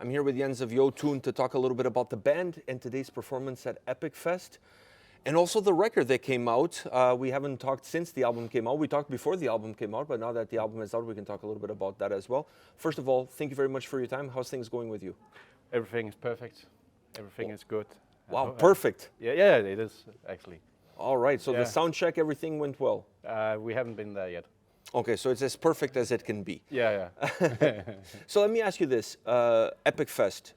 I'm here with Jens of Iotunn to talk a little bit about the band and today's performance at Epic Fest, and also the record that came out. We haven't talked since the album came out. We talked before the album came out, but now that the album is out, we can talk a little bit about that as well. First of all, thank you very much for your time. How's things going with you? Everything is perfect. Everything is good. Wow, perfect. Yeah, it is actually. All right, so the sound check, everything went well? We haven't been there yet. Okay, so it's as perfect as it can be. Yeah. So let me ask you this, Epic Fest,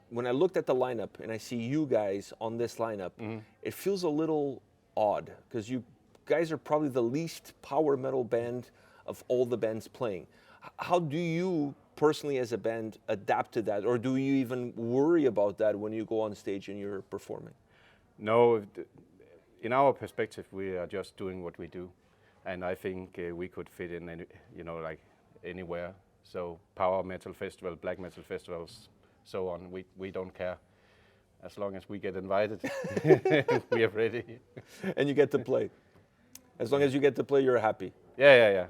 when I looked at the lineup and I see you guys on this lineup, it feels a little odd because you guys are probably the least power metal band of all the bands playing. How do you personally as a band adapt to that, or do you even worry about that when you go on stage and you're performing? No, in our perspective, we are just doing what we do. And I think we could fit in, like anywhere. So power metal festival, black metal festivals, so on. We don't care. As long as we get invited, we are ready. And you get to play. As long as you get to play, you're happy. Yeah.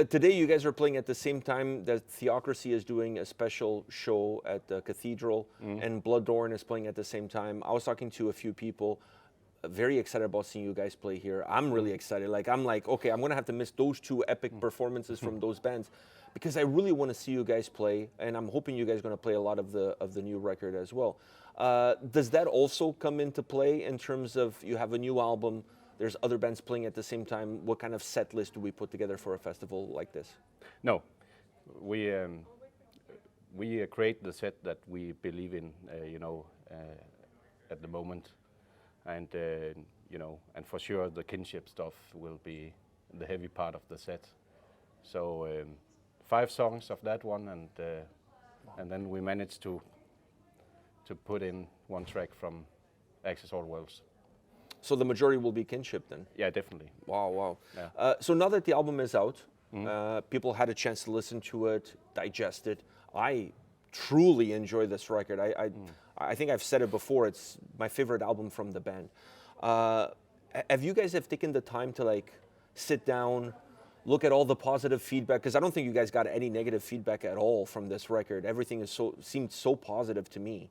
Today you guys are playing at the same time that Theocracy is doing a special show at the Cathedral, and Bloodborne is playing at the same time. I was talking to a few people. Very excited about seeing you guys play here. I'm really excited. I'm like, okay, I'm gonna have to miss those two epic performances from those bands because I really want to see you guys play, and I'm hoping you guys are gonna play a lot of the new record as well. Does that also come into play in terms of you have a new album, there's other bands playing at the same time? What kind of set list do we put together for a festival like this? No, we create the set that we believe in, at the moment. And and for sure the kinship stuff will be the heavy part of the set. So 5 songs of that one, and then we managed to put in 1 track from Access All Worlds. So the majority will be kinship then? Yeah, definitely. Wow. Yeah. So now that the album is out, people had a chance to listen to it, digest it. I truly enjoy this record. I think I've said it before, it's my favorite album from the band. Have you guys taken the time to sit down, look at all the positive feedback? Because I don't think you guys got any negative feedback at all from this record. Everything seemed so positive to me.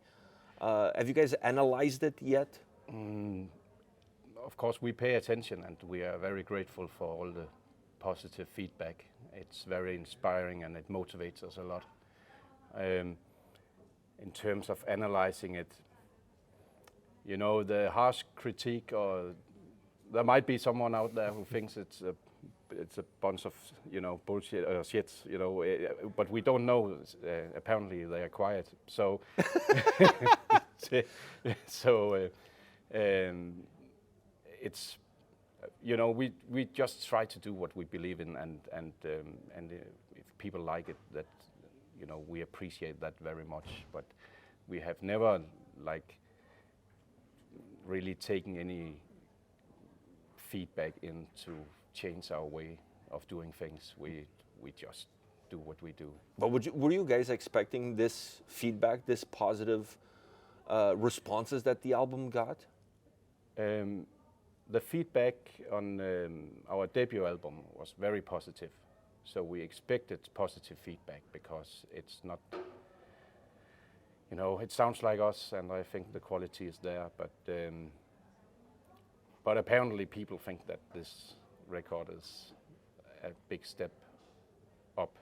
Have you guys analyzed it yet? Of course, we pay attention, and we are very grateful for all the positive feedback. It's very inspiring, and it motivates us a lot. In terms of analyzing it, the harsh critique, or there might be someone out there who thinks it's a bunch of bullshit or shit, but we don't know. Apparently they are quiet. So it's we just try to do what we believe in, and if people like it, that we appreciate that very much. But we have never really taken any feedback in to change our way of doing things. We just do what we do. But were you guys expecting this feedback, this positive responses that the album got? The feedback on our debut album was very positive. So we expected positive feedback because it's not, it sounds like us, and I think the quality is there. But apparently people think that this record is a big step up.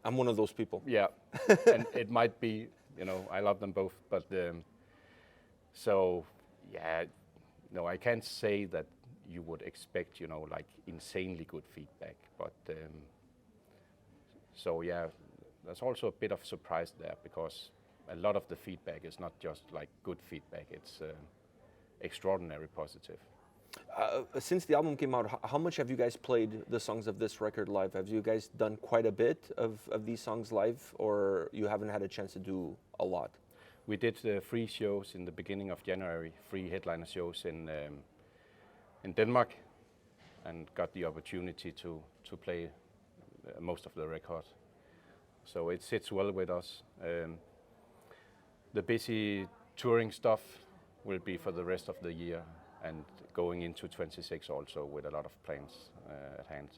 I'm one of those people. Yeah, and it might be, I love them both, but I can't say that you would expect, insanely good feedback, but there's also a bit of surprise there because a lot of the feedback is not just good feedback, it's extraordinary positive. Since the album came out, how much have you guys played the songs of this record live? Have you guys done quite a bit of these songs live, or you haven't had a chance to do a lot? We did 3 shows in the beginning of January, 3 headliner shows in Denmark, and got the opportunity to play most of the record. So it sits well with us. The busy touring stuff will be for the rest of the year, and going into 26 also with a lot of plans at hand.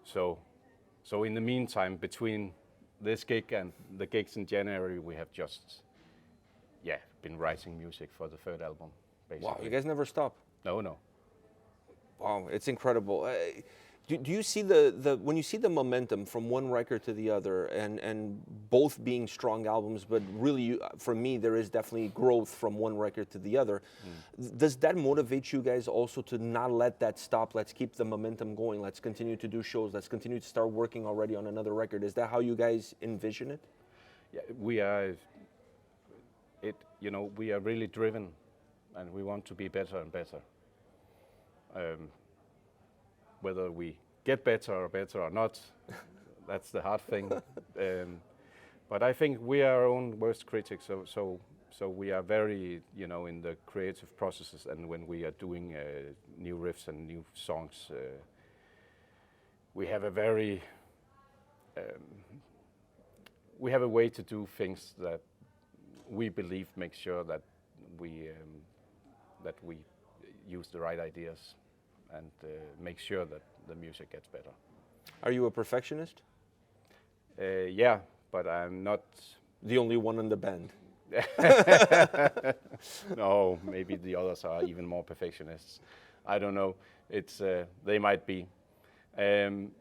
So in the meantime, between this gig and the gigs in January, we have just, been writing music for the third album, basically. Wow, you guys never stop. No. Wow, it's incredible. Do you see when you see the momentum from one record to the other, and both being strong albums, but really, for me, there is definitely growth from one record to the other. Does that motivate you guys also to not let that stop? Let's keep the momentum going. Let's continue to do shows. Let's continue to start working already on another record. Is that how you guys envision it? Yeah, we are. We are really driven, and we want to be better and better. Whether we get better or not, that's the hard thing. But I think we are our own worst critics, so we are very, in the creative processes, and when we are doing new riffs and new songs, we have a very, we have a way to do things that we believe makes sure that we use the right ideas and make sure that the music gets better. Are you a perfectionist? Yeah, but I'm not the only one in the band. No, maybe the others are even more perfectionists. I don't know. It's they might be. It's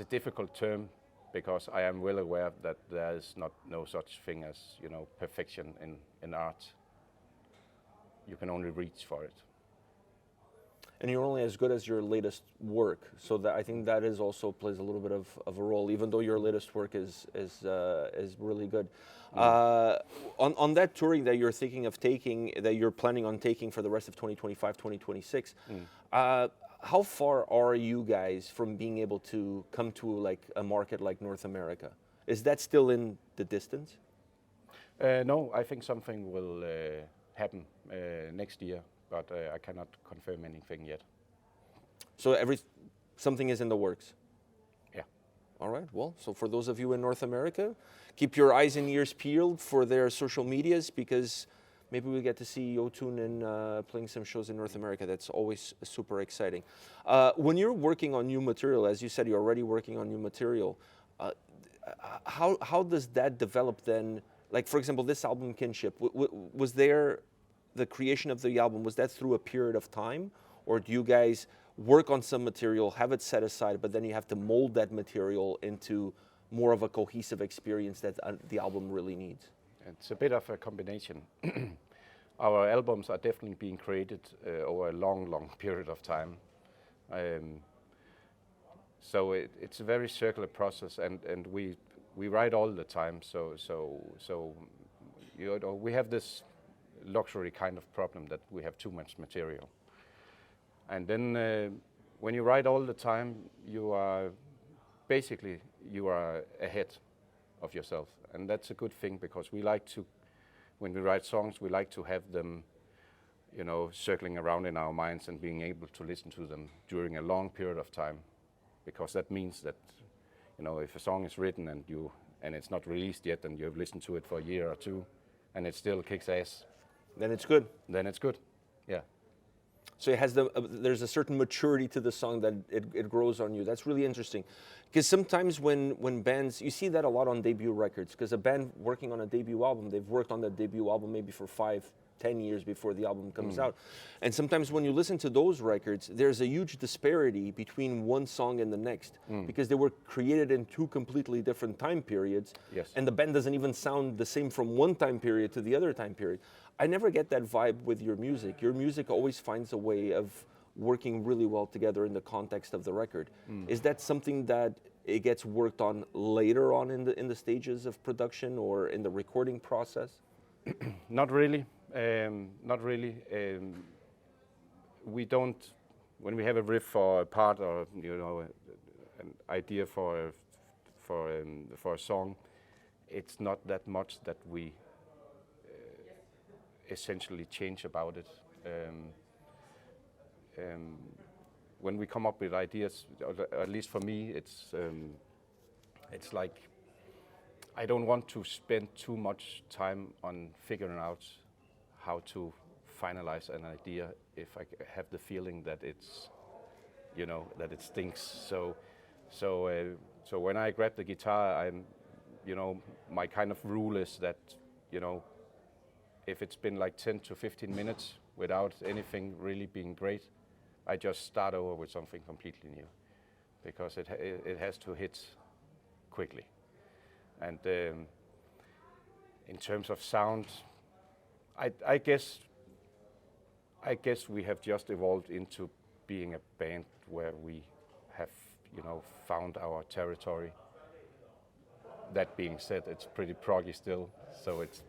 a difficult term because I am well aware that there is no such thing as perfection in art. You can only reach for it. And you're only as good as your latest work, so that I think that is also plays a little bit of a role, even though your latest work is really good. On that touring that you're thinking of taking, that you're planning on taking for the rest of 2025, 2026, how far are you guys from being able to come to like a market like North America? Is that still in the distance? No, I think something will happen next year, but I cannot confirm anything yet. So something is in the works? Yeah. All right, well, so for those of you in North America, keep your eyes and ears peeled for their social medias, because maybe we get to see Iotunn playing some shows in North America. That's always super exciting. When you're working on new material, as you said, you're already working on new material, how does that develop then? Like, for example, this album, Kinship, was there, the creation of the album, was that through a period of time? Or do you guys work on some material, have it set aside, but then you have to mold that material into more of a cohesive experience that the album really needs? It's a bit of a combination. Our albums are definitely being created over a long period of time. So it's a very circular process, and we write all the time. So we have this luxury kind of problem that we have too much material. And then when you write all the time, you are ahead of yourself. And that's a good thing, because we like to, when we write songs, we like to have them, circling around in our minds and being able to listen to them during a long period of time. Because that means that, if a song is written and it's not released yet, and you've listened to it for a year or two, and it still kicks ass, then it's good. Then it's good, yeah. So it has there's a certain maturity to the song that it grows on you. That's really interesting. Because sometimes when bands, you see that a lot on debut records, because a band working on a debut album, they've worked on that debut album maybe for 5-10 years before the album comes out. And sometimes when you listen to those records, there's a huge disparity between one song and the next, because they were created in two completely different time periods. Yes. And the band doesn't even sound the same from one time period to the other time period. I never get that vibe with your music. Your music always finds a way of working really well together in the context of the record. Is that something that it gets worked on later on in the stages of production or in the recording process? Not really. Not really. We don't. When we have a riff for a part, or an idea for a song, it's not that much that we essentially change about it. When we come up with ideas, or at least for me, it's like I don't want to spend too much time on figuring out how to finalize an idea if I have the feeling that it's, that it stinks. So So when I grab the guitar, my kind of rule is that, if it's been like 10 to 15 minutes without anything really being great, I just start over with something completely new, because it has to hit quickly. And in terms of sound, I guess we have just evolved into being a band where we have, found our territory. That being said, it's pretty proggy still, so it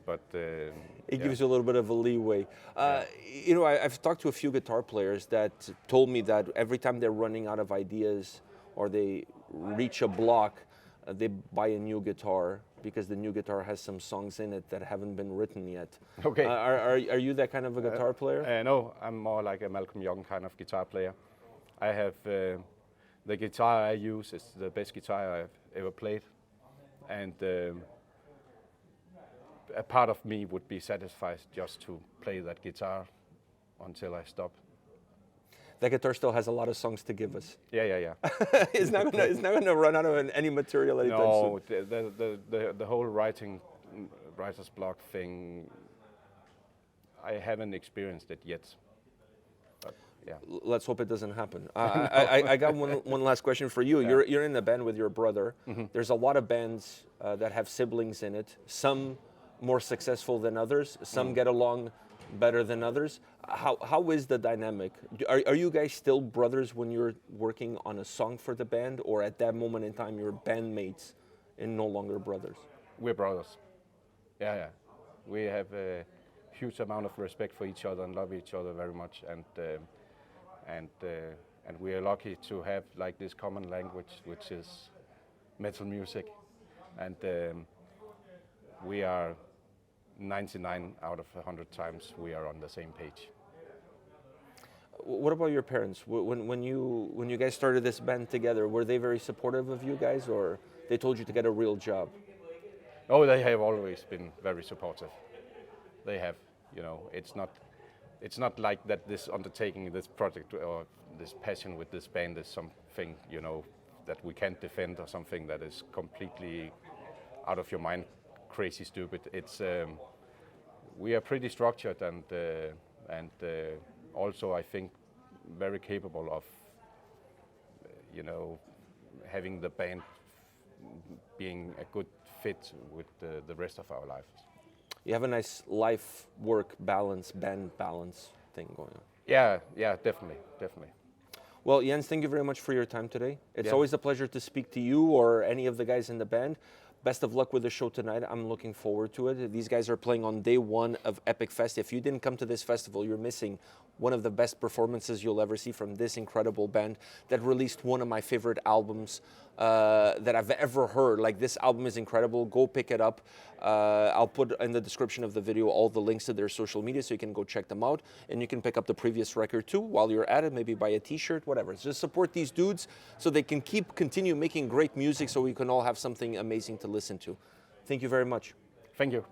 gives you a little bit of a leeway. I've talked to a few guitar players that told me that every time they're running out of ideas or they reach a block, they buy a new guitar because the new guitar has some songs in it that haven't been written yet. Okay. Are you that kind of a guitar player? No, I'm more like a Malcolm Young kind of guitar player. I have the guitar I use is the best guitar I've ever played, and a part of me would be satisfied just to play that guitar until I stop. That guitar still has a lot of songs to give us. Yeah. It's not gonna run out of any material anytime soon. No, the whole writer's block thing, I haven't experienced it yet. But yeah. Let's hope it doesn't happen. I got one last question for you. Yeah. You're in a band with your brother. Mm-hmm. There's a lot of bands that have siblings in it. Some more successful than others. Some get along better than others. How is the dynamic? Are you guys still brothers when you're working on a song for the band, or at that moment in time you're bandmates and no longer brothers? We're brothers. Yeah. We have a huge amount of respect for each other and love each other very much, and we are lucky to have like this common language, which is metal music, and we are 99 out of 100 times we are on the same page. What about your parents? When you guys started this band together, were they very supportive of you guys, or they told you to get a real job? Oh, they have always been very supportive. They have, it's not like that this undertaking, this project, or this passion with this band is something, that we can't defend, or something that is completely out of your mind, crazy stupid. It's we are pretty structured and also I think very capable of having the band being a good fit with the rest of our lives. You have a nice life-work balance, band balance thing going on. Yeah, definitely. Well, Jens, thank you very much for your time today. It's always a pleasure to speak to you or any of the guys in the band. Best of luck with the show tonight. I'm looking forward to it. These guys are playing on day one of Epic Fest. If you didn't come to this festival, you're missing one of the best performances you'll ever see from this incredible band that released one of my favorite albums that I've ever heard. Like, this album is incredible. Go pick it up. I'll put in the description of the video all the links to their social media so you can go check them out. And you can pick up the previous record too while you're at it. Maybe buy a t-shirt, whatever. Just support these dudes so they can continue making great music so we can all have something amazing to listen to. Thank you very much. Thank you.